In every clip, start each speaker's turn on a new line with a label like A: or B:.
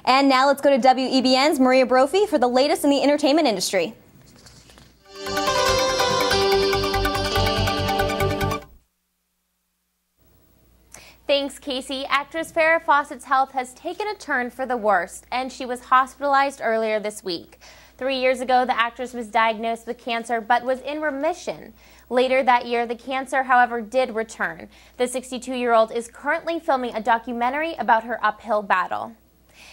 A: And now let's go to WEBN's Maria Brophy for the latest in the entertainment industry.
B: Thanks, Casey. Actress Farrah Fawcett's health has taken a turn for the worst, and she was hospitalized earlier this week. 3 years ago, the actress was diagnosed with cancer but was in remission. Later that year, the cancer, however, did return. The 62-year-old is currently filming a documentary about her uphill battle.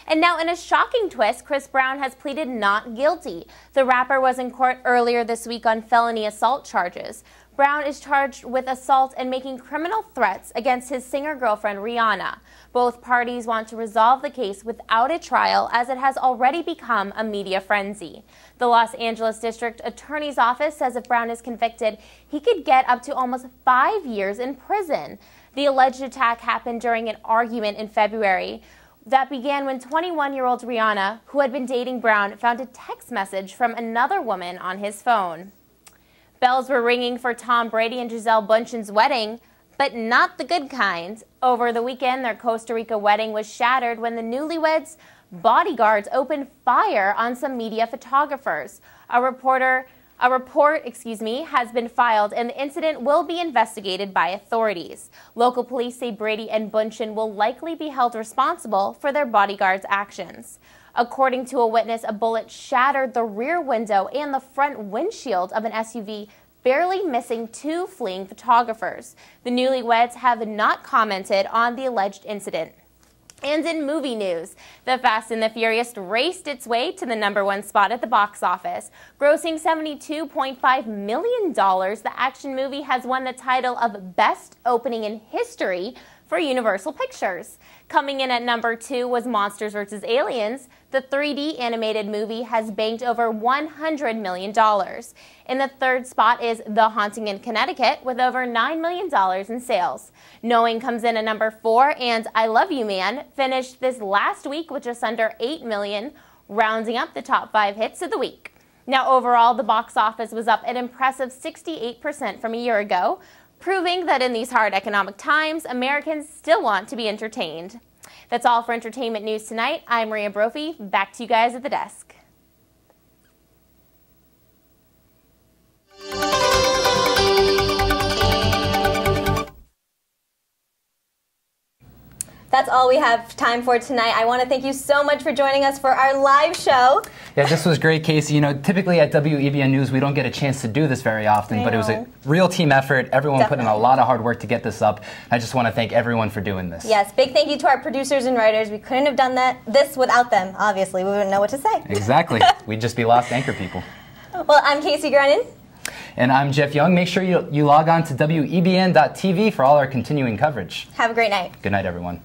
B: And now, in a shocking twist, Chris Brown has pleaded not guilty. The rapper was in court earlier this week on felony assault charges. Brown is charged with assault and making criminal threats against his singer-girlfriend Rihanna. Both parties want to resolve the case without a trial, as it has already become a media frenzy. The Los Angeles District Attorney's Office says if Brown is convicted, he could get up to almost 5 years in prison. The alleged attack happened during an argument in February that began when 21-year-old Rihanna, who had been dating Brown, found a text message from another woman on his phone. Bells were ringing for Tom Brady and Gisele Bündchen's wedding, but not the good kind. Over the weekend, their Costa Rica wedding was shattered when the newlyweds' bodyguards opened fire on some media photographers. A report has been filed, and the incident will be investigated by authorities. Local police say Brady and Bündchen will likely be held responsible for their bodyguards' actions. According to a witness, a bullet shattered the rear window and the front windshield of an SUV, barely missing 2 fleeing photographers. The newlyweds have not commented on the alleged incident. And in movie news, The Fast and the Furious raced its way to the #1 spot at the box office. Grossing $72.5 million, the action movie has won the title of Best Opening in History for Universal Pictures. Coming in at #2 was Monsters vs. Aliens. The 3D animated movie has banked over $100 million. In the third spot is The Haunting in Connecticut with over $9 million in sales. Knowing comes in at #4, and I Love You Man finished this last week with just under $8 million, rounding up the top 5 hits of the week. Now overall, the box office was up an impressive 68% from a year ago, proving that in these hard economic times, Americans still want to be entertained. That's all for entertainment news tonight. I'm Maria Brophy. Back to you guys at the desk.
A: That's all we have time for tonight. I want to thank you so much for joining us for our live show.
C: Yeah, this was great, Casey. You know, typically at WEBN News, we don't get a chance to do this very often, but it was a real team effort. Everyone put in a lot of hard work to get this up. I just want to thank everyone for doing this.
A: Yes, big thank you to our producers and writers. We couldn't have done this without them, obviously. We wouldn't know what to say.
C: Exactly. We'd just be lost anchor people.
A: Well, I'm Casey Grennan.
C: And I'm Jeff Young. Make sure you log on to WEBN.TV for all our continuing coverage.
A: Have a great night.
C: Good night, everyone.